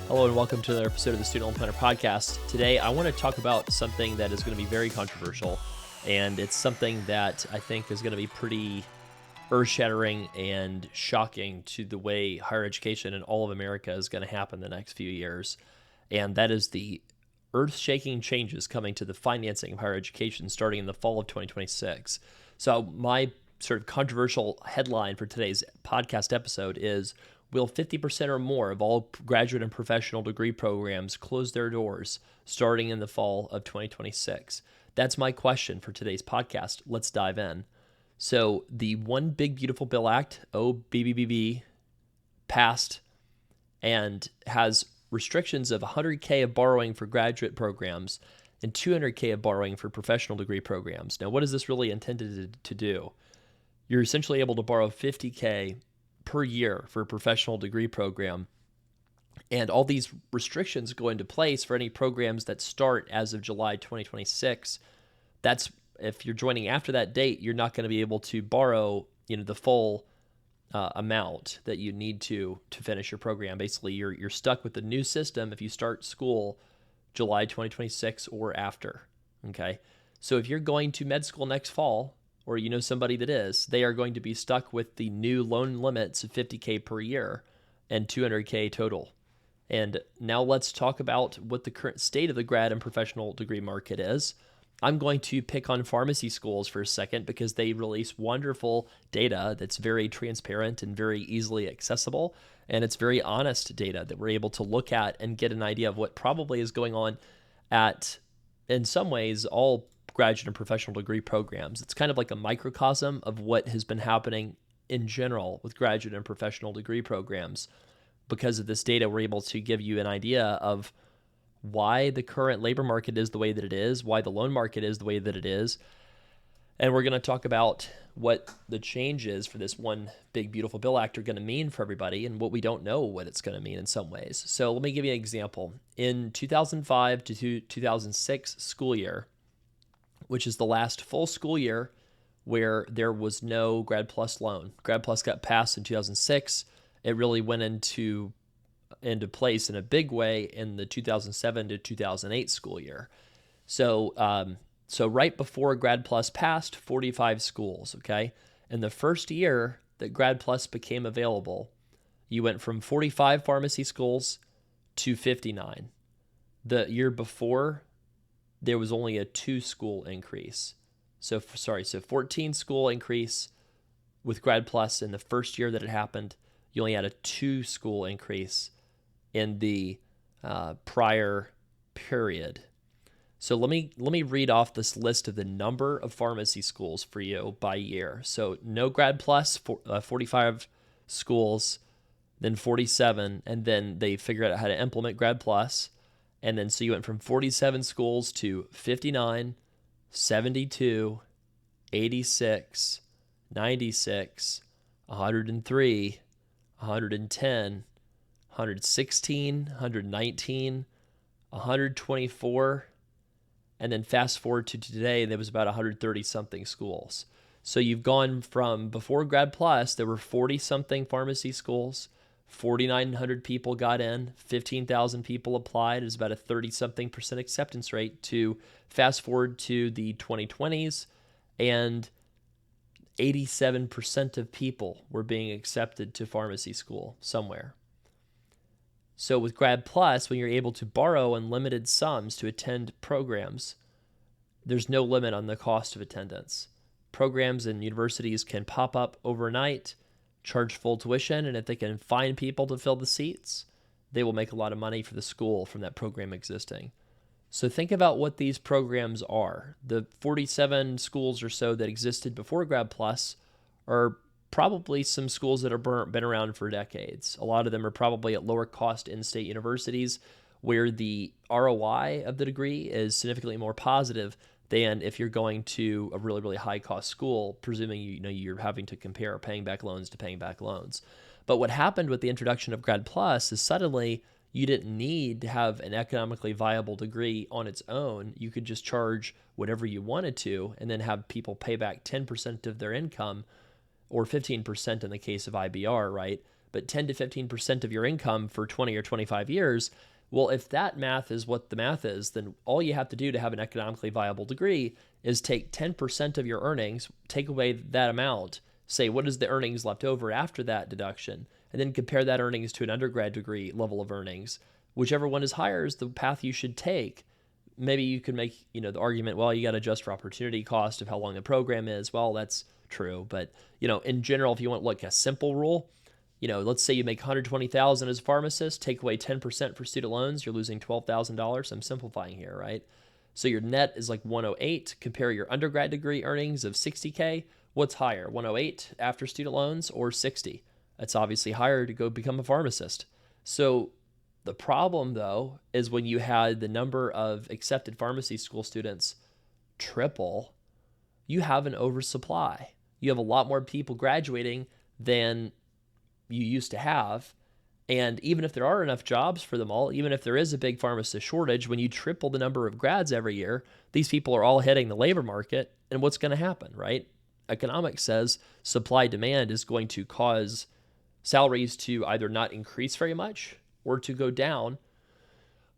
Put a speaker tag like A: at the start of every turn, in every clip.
A: Hello and welcome to another episode of the Student Loan Planner Podcast. Today, I want to talk about something that is going to be very controversial, and it's something that I think is going to be pretty earth-shattering and shocking to the way higher education in all of America is going to happen the next few years, and that is the earth-shaking changes coming to the financing of higher education starting in the fall of 2026. So my sort of controversial headline for today's podcast episode is, will 50% or more of all graduate and professional degree programs close their doors starting in the fall of 2026? That's my question for today's podcast. Let's dive in. So the One Big Beautiful Bill Act, OBBB, passed and has restrictions of $100K of borrowing for graduate programs and $200K of borrowing for professional degree programs. Now, what is this really intended to do? You're essentially able to borrow $50K per year for a professional degree program. And all these restrictions go into place for any programs that start as of July 2026. That's, if you're joining after that date, you're not going to be able to borrow, the full amount that you need to finish your program. Basically, you're stuck with the new system if you start school July 2026 or after. Okay. So if you're going to med school next fall, or you know somebody that is, they are going to be stuck with the new loan limits of $50K per year and $200K total. And now let's talk about what the current state of the grad and professional degree market is. I'm going to pick on pharmacy schools for a second because they release wonderful data that's very transparent and very easily accessible. And it's very honest data that we're able to look at and get an idea of what probably is going on at, in some ways, all graduate and professional degree programs. It's kind of like a microcosm of what has been happening in general with graduate and professional degree programs. Because of this data, we're able to give you an idea of why the current labor market is the way that it is, why the loan market is the way that it is. And we're going to talk about what the changes for this One Big Beautiful Bill Act are going to mean for everybody and what we don't know what it's going to mean in some ways. So let me give you an example. In 2005 to 2006 school year, which is the last full school year where there was no Grad Plus loan. Grad Plus got passed in 2006. It really went into place in a big way in the 2007 to 2008 school year. So right before Grad Plus passed, 45 schools, okay? In the first year that Grad Plus became available, you went from 45 pharmacy schools to 59. The year before, there was only a 2-school increase. So 14 school increase with Grad Plus in the first year that it happened. You only had a 2-school increase in the prior period. So let me read off this list of the number of pharmacy schools for you by year. So no Grad Plus, 45 schools, then 47, and then they figured out how to implement Grad Plus. And then so you went from 47 schools to 59, 72, 86, 96, 103, 110, 116, 119, 124, and then fast forward to today, there was about 130 something schools. So you've gone from before Grad Plus, there were 40 something pharmacy schools. 4,900 people got in, 15,000 people applied. It's about a 30-something% acceptance rate. To fast forward to the 2020s, and 87% of people were being accepted to pharmacy school somewhere. So with Grad Plus, when you're able to borrow unlimited sums to attend programs, there's no limit on the cost of attendance. Programs and universities can pop up overnight, charge full tuition, and if they can find people to fill the seats, they will make a lot of money for the school from that program existing. So think about what these programs are. The 47 schools or so that existed before Grad Plus are probably some schools that have been around for decades. A lot of them are probably at lower cost in-state universities where the ROI of the degree is significantly more positive than if you're going to a really, really high cost school, presuming you're having to compare paying back loans to paying back loans. But what happened with the introduction of Grad Plus is suddenly you didn't need to have an economically viable degree on its own. You could just charge whatever you wanted to and then have people pay back 10% of their income, or 15% in the case of IBR, right? but 10 to 15% of your income for 20 or 25 years. Well, if that math is what the math is, then all you have to do to have an economically viable degree is take 10% of your earnings, take away that amount, say, what is the earnings left over after that deduction, and then compare that earnings to an undergrad degree level of earnings. Whichever one is higher is the path you should take. Maybe you could make, the argument, well, you got to adjust for opportunity cost of how long the program is. Well, that's true. But, in general, if you want like a simple rule, let's say you make $120,000 as a pharmacist, take away 10% for student loans, you're losing $12,000. I'm simplifying here, right? So your net is like 108. Compare your undergrad degree earnings of 60K. What's higher, 108 after student loans or 60? It's obviously higher to go become a pharmacist. So the problem, though, is when you had the number of accepted pharmacy school students triple, you have an oversupply. You have a lot more people graduating than you used to have. And even if there are enough jobs for them all, even if there is a big pharmacist shortage, when you triple the number of grads every year, these people are all hitting the labor market. And what's going to happen, right? Economics says supply demand is going to cause salaries to either not increase very much or to go down,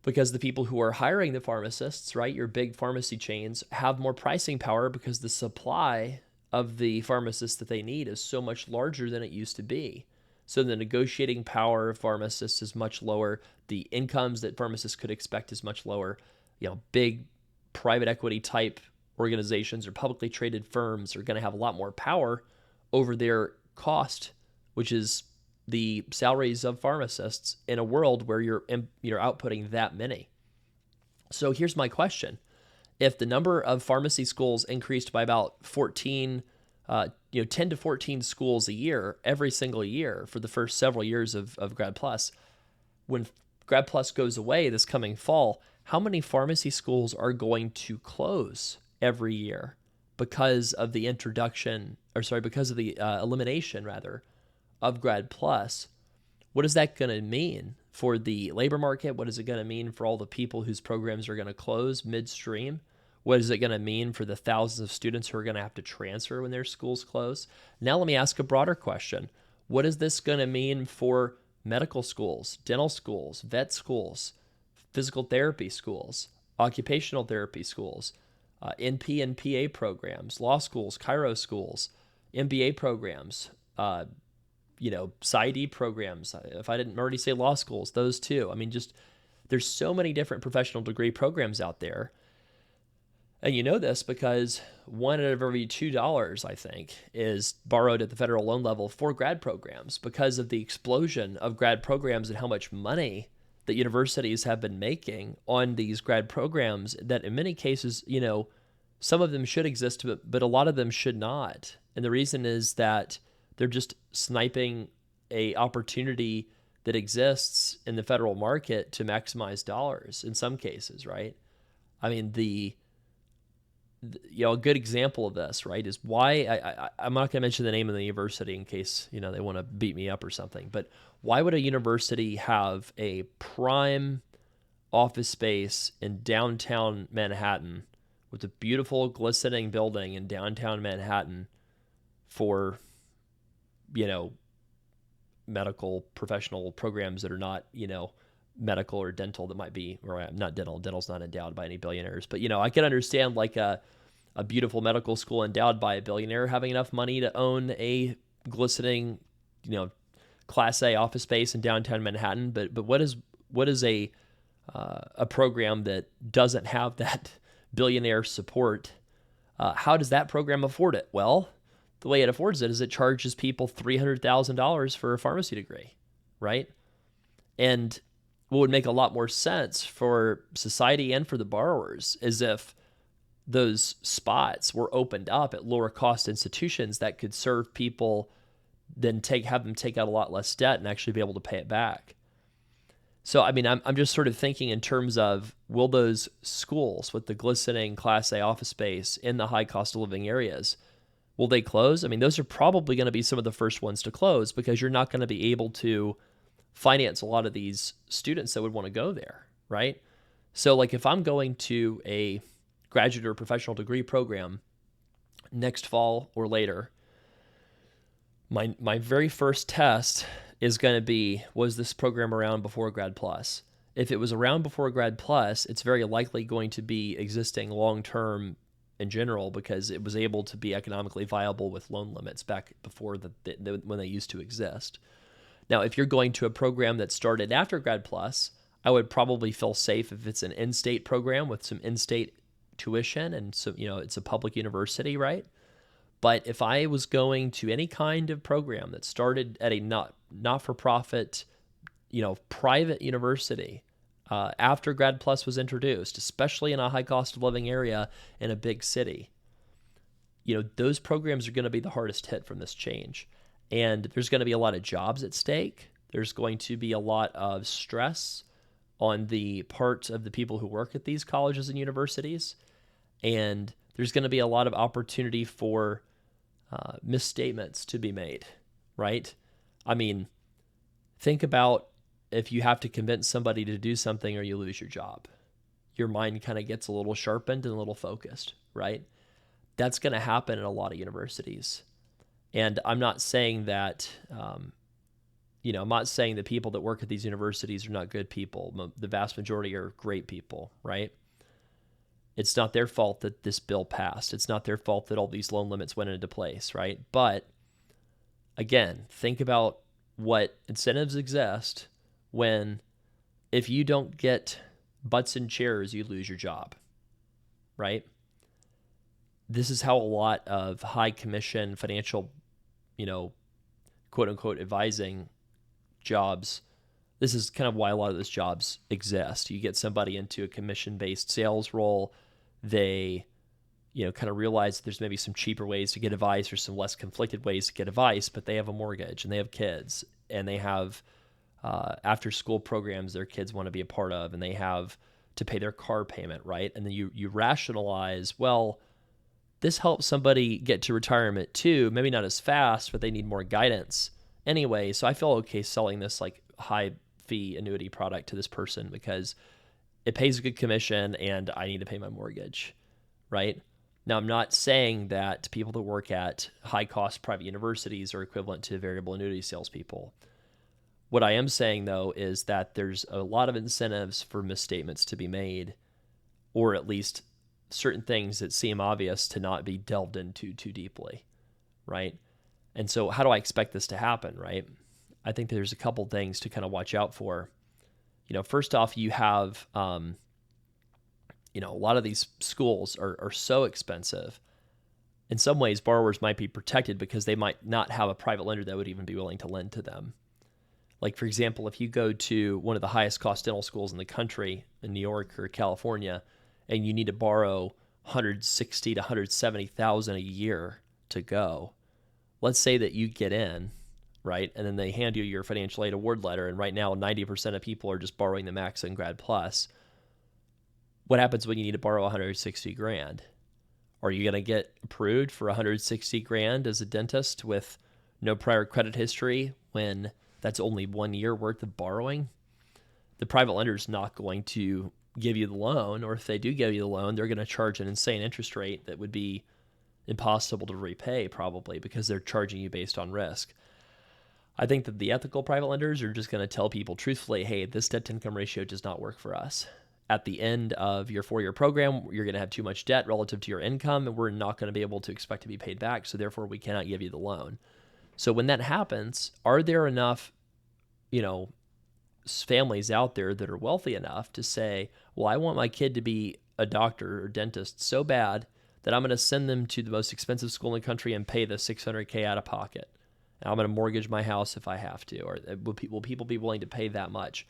A: because the people who are hiring the pharmacists, right, your big pharmacy chains, have more pricing power because the supply of the pharmacists that they need is so much larger than it used to be. So the negotiating power of pharmacists is much lower. The incomes that pharmacists could expect is much lower. Big private equity type organizations or publicly traded firms are going to have a lot more power over their cost, which is the salaries of pharmacists, in a world where you're outputting that many. So here's my question. If the number of pharmacy schools increased by about 10 to 14 schools a year, every single year for the first several years of Grad Plus, when Grad Plus goes away this coming fall, how many pharmacy schools are going to close every year because of the elimination of Grad Plus? What is that going to mean for the labor market? What is it going to mean for all the people whose programs are going to close midstream? What is it going to mean for the thousands of students who are going to have to transfer when their schools close? Now let me ask a broader question. What is this going to mean for medical schools, dental schools, vet schools, physical therapy schools, occupational therapy schools, NP and PA programs, law schools, Chiro schools, MBA programs, PsyD programs. If I didn't already say law schools, those too. There's so many different professional degree programs out there. And you know this because $1 out of every $2, I think, is borrowed at the federal loan level for grad programs because of the explosion of grad programs and how much money that universities have been making on these grad programs that in many cases, some of them should exist, but a lot of them should not. And the reason is that they're just sniping a opportunity that exists in the federal market to maximize dollars in some cases, right? A good example of this, right, is why I'm not going to mention the name of the university in case, they want to beat me up or something, but why would a university have a prime office space in downtown Manhattan with a beautiful glistening building in downtown Manhattan for, medical professional programs that are not, medical or dental, that might be, or not dental. Dental's not endowed by any billionaires, but I can understand like a beautiful medical school endowed by a billionaire having enough money to own a glistening, Class A office space in downtown Manhattan. But what is a program that doesn't have that billionaire support? How does that program afford it? Well, the way it affords it is it charges people $300,000 for a pharmacy degree, right? And what would make a lot more sense for society and for the borrowers is if those spots were opened up at lower cost institutions that could serve people, then have them take out a lot less debt and actually be able to pay it back. So, I'm just sort of thinking in terms of, will those schools with the glistening Class A office space in the high cost of living areas, will they close? Those are probably going to be some of the first ones to close because you're not going to be able to finance a lot of these students that would want to go there, right? So like if I'm going to a graduate or professional degree program next fall or later, my very first test is going to be, was this program around before Grad Plus? If it was around before Grad Plus, it's very likely going to be existing long-term in general because it was able to be economically viable with loan limits back before when they used to exist. Now, if you're going to a program that started after Grad Plus, I would probably feel safe if it's an in-state program with some in-state tuition and so it's a public university, right? But if I was going to any kind of program that started at a not-for-profit, private university after Grad Plus was introduced, especially in a high cost of living area in a big city, those programs are going to be the hardest hit from this change. And there's going to be a lot of jobs at stake. There's going to be a lot of stress on the part of the people who work at these colleges and universities. And there's going to be a lot of opportunity for misstatements to be made, right? I mean, think about if you have to convince somebody to do something or you lose your job. Your mind kind of gets a little sharpened and a little focused, right? That's going to happen in a lot of universities. And I'm not saying that, I'm not saying that people that work at these universities are not good people. The vast majority are great people, right? It's not their fault that this bill passed. It's not their fault that all these loan limits went into place, right? But again, think about what incentives exist when if you don't get butts in chairs, you lose your job, right? This is how a lot of high commission financial, quote unquote advising jobs, this is kind of why a lot of those jobs exist. You get somebody into a commission-based sales role, they, kind of realize that there's maybe some cheaper ways to get advice or some less conflicted ways to get advice, but they have a mortgage and they have kids and they have after-school programs their kids want to be a part of, and they have to pay their car payment, right? And then you rationalize, well, this helps somebody get to retirement too, maybe not as fast, but they need more guidance anyway. So I feel okay selling this like high fee annuity product to this person because it pays a good commission and I need to pay my mortgage, right? Now, I'm not saying that people that work at high cost private universities are equivalent to variable annuity salespeople. What I am saying though is that there's a lot of incentives for misstatements to be made, or at least certain things that seem obvious to not be delved into too deeply, right? And so how do I expect this to happen, right? I think there's a couple things to kind of watch out for. First off, you have, a lot of these schools are so expensive. In some ways, borrowers might be protected because they might not have a private lender that would even be willing to lend to them. Like, for example, if you go to one of the highest cost dental schools in the country in New York or California, and you need to borrow $160,000 to $170,000 a year to go, let's say that you get in, right? And then they hand you your financial aid award letter. And right now, 90% of people are just borrowing the max in Grad Plus. What happens when you need to borrow $160,000? Are you going to get approved for $160,000 as a dentist with no prior credit history when that's only 1 year worth of borrowing? The private lender is not going to give you the loan, or if they do give you the loan, they're going to charge an insane interest rate that would be impossible to repay probably because they're charging you based on risk. I think that the ethical private lenders are just going to tell people truthfully, hey, this debt to income ratio does not work for us. At the end of your 4-year program, you're going to have too much debt relative to your income, and we're not going to be able to expect to be paid back, so therefore we cannot give you the loan. So when that happens, are there enough, families out there that are wealthy enough to say, well, I want my kid to be a doctor or dentist so bad that I'm going to send them to the most expensive school in the country and pay the $600,000 out of pocket. And I'm going to mortgage my house if I have to. Or will people be willing to pay that much?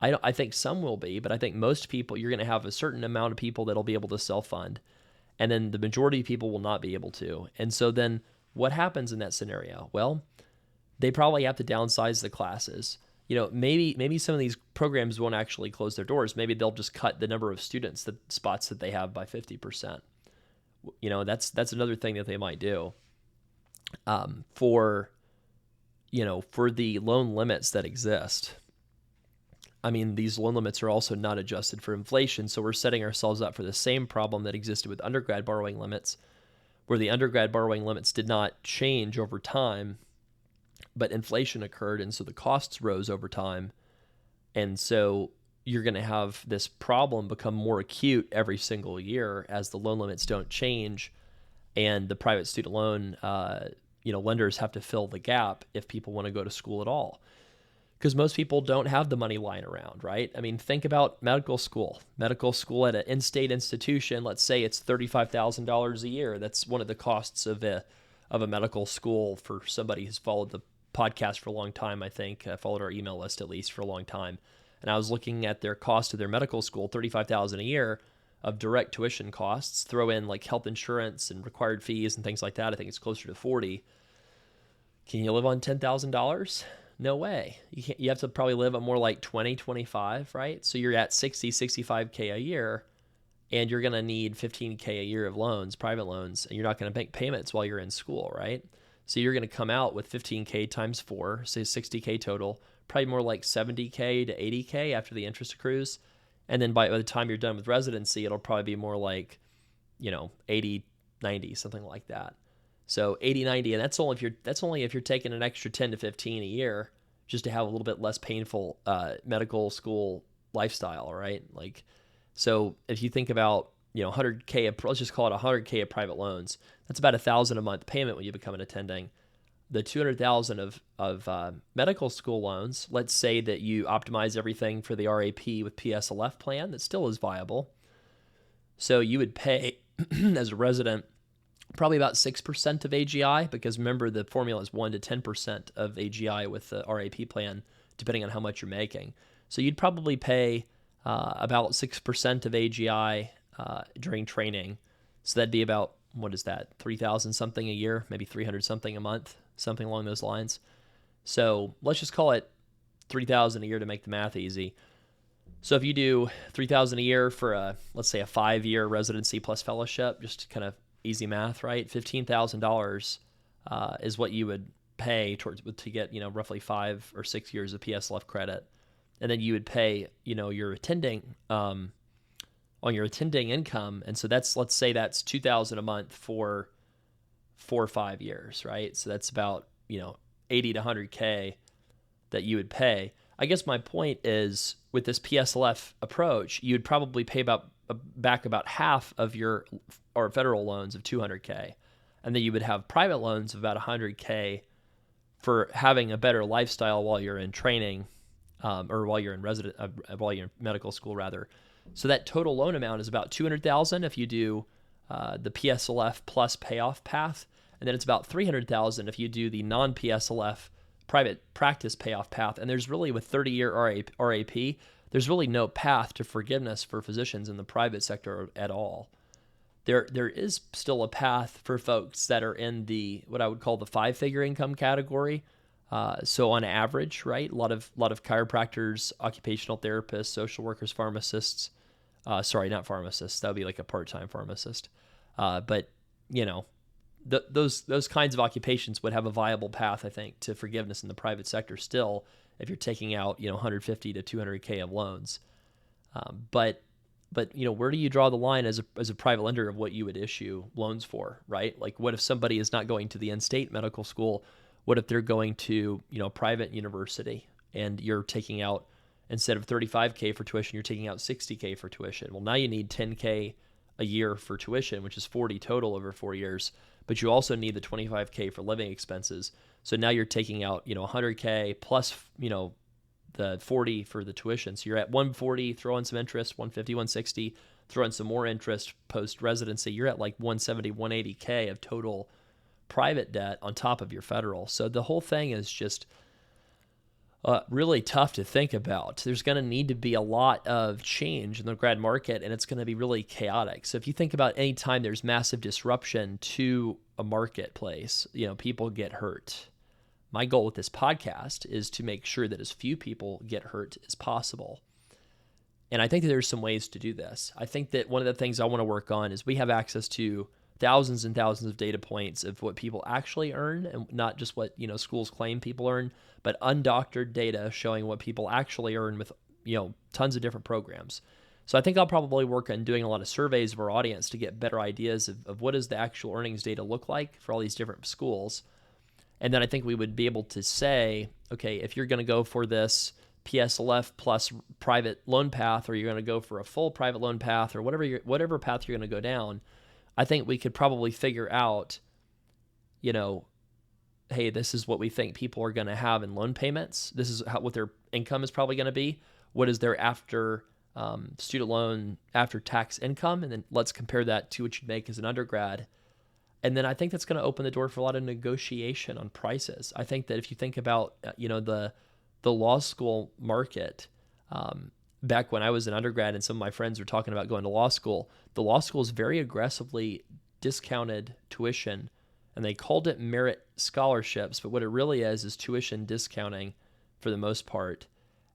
A: I think some will be, but I think most people, you're going to have a certain amount of people that'll be able to self-fund. And then the majority of people will not be able to. And so then what happens in that scenario? Well, they probably have to downsize the classes. Maybe some of these programs won't actually close their doors. Maybe they'll just cut the number of spots that they have by 50%. That's another thing that they might do. For the loan limits that exist. I mean, these loan limits are also not adjusted for inflation, so we're setting ourselves up for the same problem that existed with undergrad borrowing limits, where the undergrad borrowing limits did not change over time. but inflation occurred, and so the costs rose over time. And so you're going to have this problem become more acute every single year as the loan limits don't change, and the private student loan lenders have to fill the gap if people want to go to school at all. Because most people don't have the money lying around, right? I mean, think about medical school. Medical school at an in-state institution, let's say it's $35,000 a year. That's one of the costs of a medical school for somebody who's followed the podcast for a long time, I think. Followed our email list at least for a long time. And I was looking at their cost of their medical school, $35,000 a year of direct tuition costs. Throw in like health insurance and required fees and things like that. I think it's closer to $40,000. Can you live on $10,000? No way. You have to probably live on more like 20, 25, right? So you're at 60, 65K a year, and you're going to need 15K a year of loans, private loans, and you're not going to make payments while you're in school, right? So you're going to come out with 15K times 4, say 60K total, probably more like 70K to 80K after the interest accrues. And then by the time you're done with residency, it'll probably be more like, 80, 90, something like that. So 80, 90, and that's only if you're taking an extra 10 to 15 a year just to have a little bit less painful medical school lifestyle, right? Like, so if you think about 100K, let's just call it 100K of private loans, that's about $1,000 a month payment when you become an attending. The $200,000 of medical school loans, let's say that you optimize everything for the RAP with PSLF plan, that still is viable. So you would pay as a resident probably about 6% of AGI, because remember the formula is 1 to 10% of AGI with the RAP plan, depending on how much you're making. So you'd probably pay about 6% of AGI during training. So that'd be about, what is that, 3,000 something a year, maybe 300 something a month, something along those lines. So let's just call it 3,000 a year to make the math easy. So if you do 3,000 a year for let's say a 5-year residency plus fellowship, just kind of easy math, right? $15,000 is what you would pay to get, roughly 5 or 6 years of PSLF credit. And then you would pay, your attending, on your attending income. And so let's say that's $2,000 a month for 4 or 5 years, right? So that's about, 80 to 100K that you would pay. I guess my point is, with this PSLF approach, you would probably pay back about half of your federal loans of 200K, and then you would have private loans of about 100K for having a better lifestyle while you're in training, or while you're in medical school rather. So that total loan amount is about $200,000 if you do the PSLF plus payoff path, and then it's about $300,000 if you do the non-PSLF private practice payoff path. And there's really, with 30-year RAP, there's really no path to forgiveness for physicians in the private sector at all. There is still a path for folks that are in the, what I would call the 5-figure income category. So on average, right, a lot of chiropractors, occupational therapists, social workers, pharmacists. Sorry, not pharmacists. That would be like a part-time pharmacist. But those kinds of occupations would have a viable path, I think, to forgiveness in the private sector still, if you're taking out 150 to 200K of loans. But where do you draw the line as a private lender of what you would issue loans for, right? Like, what if somebody is not going to the in-state medical school? What if they're going to a private university, and you're taking out, instead of 35K for tuition, you're taking out 60K for tuition? Well, now you need 10K a year for tuition, which is 40 total over 4 years. But you also need the 25K for living expenses. So now you're taking out 100K plus the 40 for the tuition. So you're at 140, throw in some interest, 150, 160, throw in some more interest post residency. You're at like 170, 180K of total private debt on top of your federal. So the whole thing is just really tough to think about. There's going to need to be a lot of change in the grad market, and it's going to be really chaotic. So if you think about any time there's massive disruption to a marketplace, people get hurt. My goal with this podcast is to make sure that as few people get hurt as possible. And I think that there's some ways to do this. I think that one of the things I want to work on is we have access to thousands and thousands of data points of what people actually earn, and not just what schools claim people earn, but undoctored data showing what people actually earn with tons of different programs. So I think I'll probably work on doing a lot of surveys of our audience to get better ideas of what does the actual earnings data look like for all these different schools. And then I think we would be able to say, okay, if you're going to go for this PSLF plus private loan path, or you're going to go for a full private loan path, or whatever path you're going to go down, I think we could probably figure out, hey, this is what we think people are going to have in loan payments. This is what their income is probably going to be. What is their after student loan, after tax income? And then let's compare that to what you'd make as an undergrad. And then I think that's going to open the door for a lot of negotiation on prices. I think that if you think about, the law school market, back when I was an undergrad and some of my friends were talking about going to law school, the law school is very aggressively discounted tuition, and they called it merit scholarships. But what it really is tuition discounting for the most part.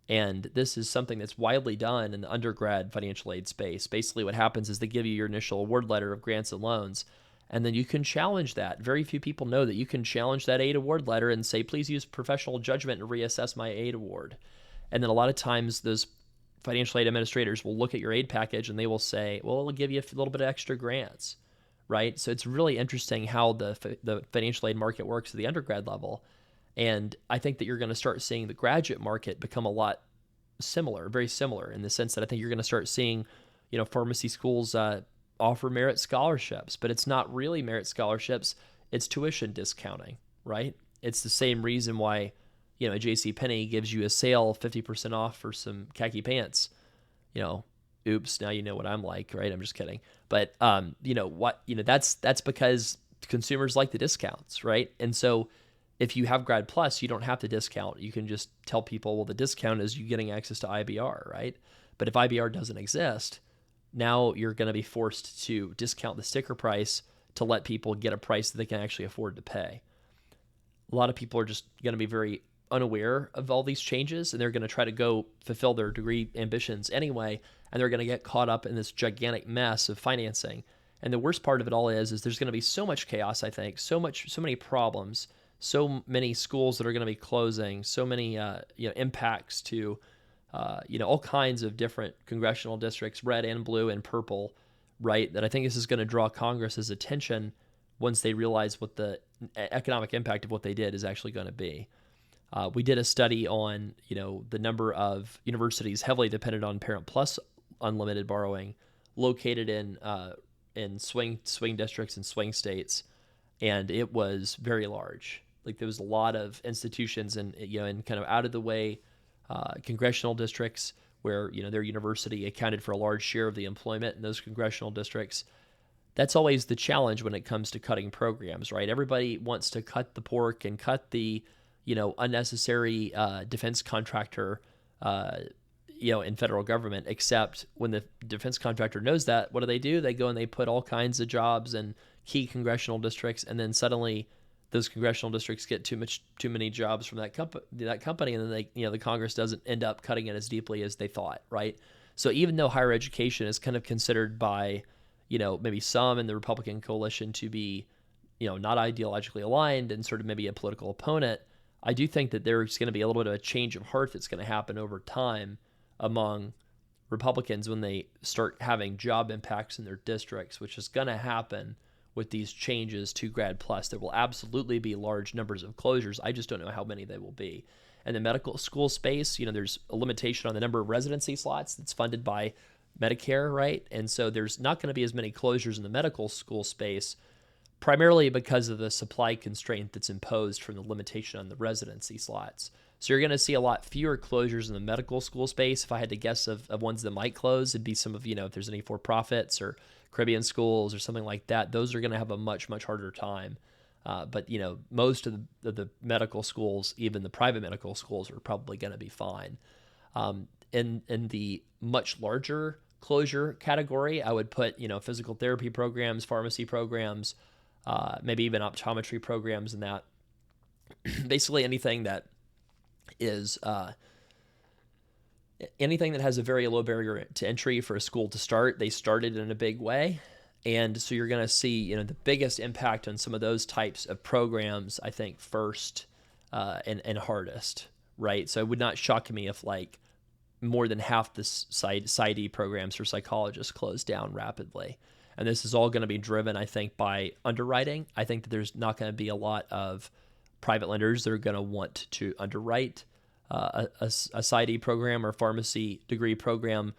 A: And this is something that's widely done in the undergrad financial aid space. Basically, what happens is they give you your initial award letter of grants and loans, and then you can challenge that. Very few people know that you can challenge that aid award letter and say, please use professional judgment and reassess my aid award. And then a lot of times those financial aid administrators will look at your aid package and they will say, well, it'll give you a little bit of extra grants, right? So it's really interesting how the financial aid market works at the undergrad level. And I think that you're going to start seeing the graduate market become a lot similar, very similar, in the sense that I think you're going to start seeing, pharmacy schools offer merit scholarships, but it's not really merit scholarships. It's tuition discounting, right? It's the same reason why, a JCPenney gives you a sale 50% off for some khaki pants. Oops, now you know what I'm like, right? I'm just kidding. But, that's because consumers like the discounts, right? And so if you have Grad Plus, you don't have to discount. You can just tell people, well, the discount is you getting access to IBR, right? But if IBR doesn't exist, now you're going to be forced to discount the sticker price to let people get a price that they can actually afford to pay. A lot of people are just going to be very unaware of all these changes, and they're going to try to go fulfill their degree ambitions anyway, and they're going to get caught up in this gigantic mess of financing. And the worst part of it all is there's going to be so much chaos, I think, so many problems, so many schools that are going to be closing, so many impacts to all kinds of different congressional districts, red and blue and purple, right? That I think this is going to draw Congress's attention once they realize what the economic impact of what they did is actually going to be. We did a study on, the number of universities heavily dependent on Parent Plus unlimited borrowing located in swing districts and swing states, and it was very large. Like there was a lot of institutions in kind of out of the way congressional districts where their university accounted for a large share of the employment in those congressional districts. That's always the challenge when it comes to cutting programs, right? Everybody wants to cut the pork and cut the unnecessary defense contractor in federal government, except when the defense contractor knows that, what do? They go and they put all kinds of jobs in key congressional districts, and then suddenly those congressional districts get too many jobs from that company, and then the Congress doesn't end up cutting it as deeply as they thought, right? So even though higher education is kind of considered by maybe some in the Republican coalition to be not ideologically aligned and sort of maybe a political opponent, I do think that there's going to be a little bit of a change of heart that's going to happen over time among Republicans when they start having job impacts in their districts, which is going to happen with these changes to Grad Plus. There will absolutely be large numbers of closures. I just don't know how many they will be. And the medical school space, there's a limitation on the number of residency slots that's funded by Medicare, right? And so there's not going to be as many closures in the medical school space, primarily because of the supply constraint that's imposed from the limitation on the residency slots. So you're going to see a lot fewer closures in the medical school space. If I had to guess of ones that might close, it'd be some of, if there's any for-profits or Caribbean schools or something like that. Those are going to have a much, much harder time. But most of the medical schools, even the private medical schools, are probably going to be fine. In the much larger closure category, I would put, physical therapy programs, pharmacy programs, maybe even optometry programs, and that basically anything that is anything that has a very low barrier to entry for a school to start. They started in a big way. And so you're going to see, the biggest impact on some of those types of programs, I think, first and hardest, right? So it would not shock me if like more than half the PsyD programs for psychologists closed down rapidly. And this is all going to be driven, I think, by underwriting. I think that there's not going to be a lot of private lenders that are going to want to underwrite a PsyD program or pharmacy degree program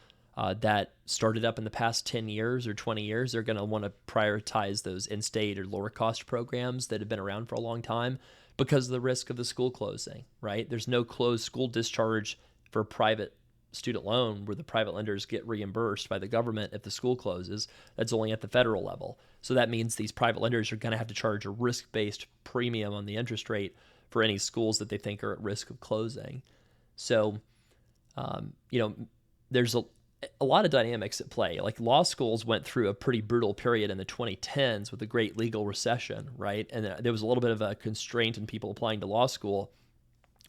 A: that started up in the past 10 years or 20 years. They're going to want to prioritize those in-state or lower-cost programs that have been around for a long time because of the risk of the school closing, right? There's no closed school discharge for a private student loan where the private lenders get reimbursed by the government if the school closes. That's only at the federal level. So that means these private lenders are going to have to charge a risk-based premium on the interest rate for any schools that they think are at risk of closing. So, there's a lot of dynamics at play. Like law schools went through a pretty brutal period in the 2010s with the Great Legal Recession, right? And there was a little bit of a constraint in people applying to law school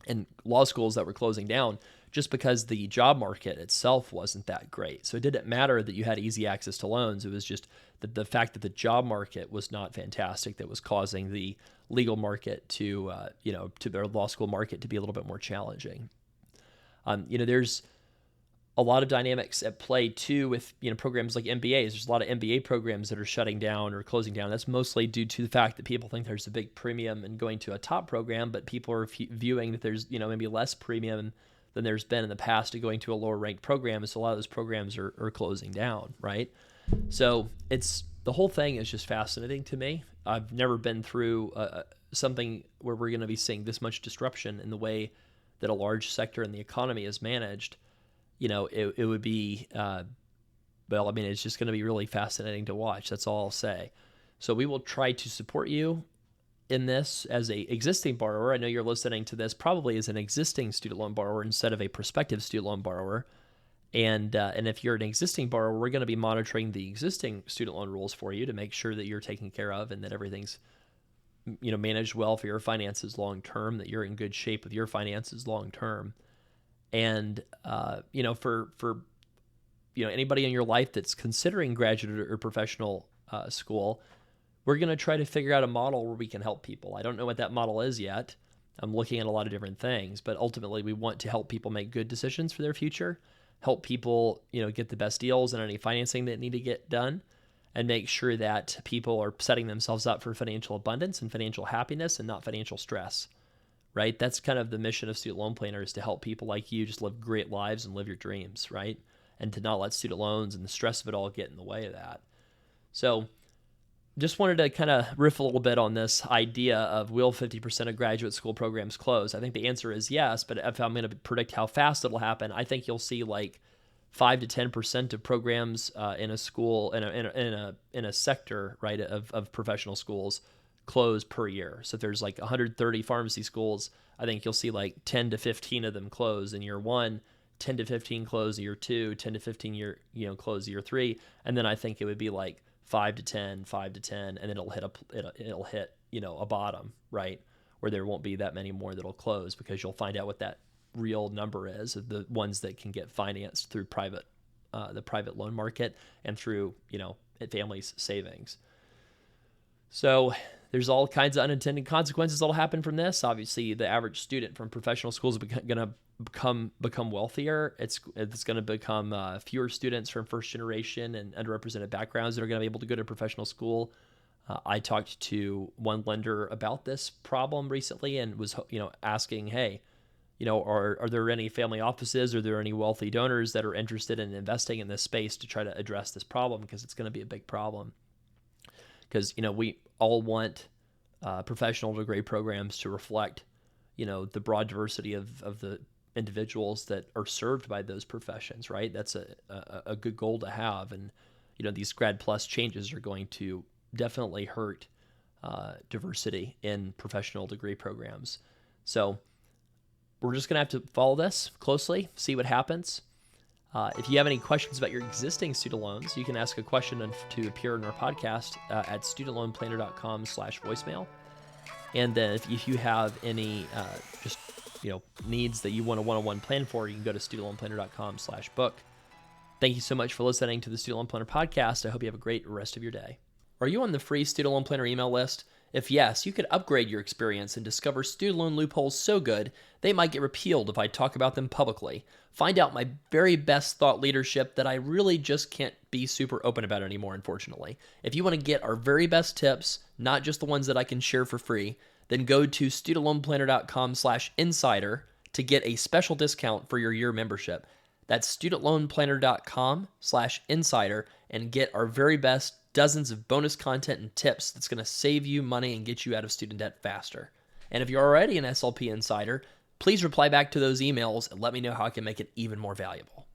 A: and law schools that were closing down just because the job market itself wasn't that great. So it didn't matter that you had easy access to loans. It was just the fact that the job market was not fantastic that was causing the legal market to their law school market to be a little bit more challenging. There's a lot of dynamics at play too with programs like MBAs. There's a lot of MBA programs that are shutting down or closing down. That's mostly due to the fact that people think there's a big premium in going to a top program, but people are viewing that there's maybe less premium than there's been in the past to going to a lower ranked program. And so a lot of those programs are closing down, right? So the whole thing is just fascinating to me. I've never been through something where we're going to be seeing this much disruption in the way that a large sector in the economy is managed. It would be, it's just going to be really fascinating to watch. That's all I'll say. So we will try to support you in this as a existing borrower. I know you're listening to this probably as an existing student loan borrower instead of a prospective student loan borrower. And if you're an existing borrower, we're going to be monitoring the existing student loan rules for you to make sure that you're taken care of and that everything's managed well for your finances long term, that you're in good shape with your finances long term. And for anybody in your life that's considering graduate or professional school, we're going to try to figure out a model where we can help people. I don't know what that model is yet. I'm looking at a lot of different things, but ultimately we want to help people make good decisions for their future, help people get the best deals and any financing that need to get done, and make sure that people are setting themselves up for financial abundance and financial happiness and not financial stress. Right? That's kind of the mission of Student Loan Planner, is to help people like you just live great lives and live your dreams, right? And to not let student loans and the stress of it all get in the way of that. So just wanted to kind of riff a little bit on this idea of, will 50% of graduate school programs close? I think the answer is yes, but if I'm going to predict how fast it'll happen, I think you'll see like 5 to 10% of programs in a school, in a sector, right, of professional schools close per year. So if there's like 130 pharmacy schools, I think you'll see like 10 to 15 of them close in year one, 10 to 15 close year two, 10 to 15 close year three, and then I think it would be like 5 to 10, and then it'll hit a bottom, right, where there won't be that many more that'll close, because you'll find out what that real number is of the ones that can get financed through the private loan market and through families' savings. So there's all kinds of unintended consequences that'll happen from this. Obviously, the average student from professional schools is going to become wealthier. It's going to become fewer students from first generation and underrepresented backgrounds that are going to be able to go to professional school. I talked to one lender about this problem recently and was asking, hey, are there any family offices? Are there any wealthy donors that are interested in investing in this space to try to address this problem? Because it's going to be a big problem. Because we all want professional degree programs to reflect the broad diversity of the individuals that are served by those professions, right? That's a good goal to have. And these Grad Plus changes are going to definitely hurt diversity in professional degree programs. So we're just going to have to follow this closely, see what happens. If you have any questions about your existing student loans, you can ask a question to appear in our podcast at studentloanplanner.com/voicemail. And then if you have any needs that you want a one-on-one plan for, you can go to studentloanplanner.com/book. Thank you so much for listening to the Student Loan Planner podcast. I hope you have a great rest of your day. Are you on the free Student Loan Planner email list? If yes, you could upgrade your experience and discover student loan loopholes so good they might get repealed if I talk about them publicly. Find out my very best thought leadership that I really just can't be super open about anymore, unfortunately. If you want to get our very best tips, not just the ones that I can share for free, then go to studentloanplanner.com/insider to get a special discount for your year membership. That's studentloanplanner.com/insider and get our very best dozens of bonus content and tips that's going to save you money and get you out of student debt faster. And if you're already an SLP Insider, please reply back to those emails and let me know how I can make it even more valuable.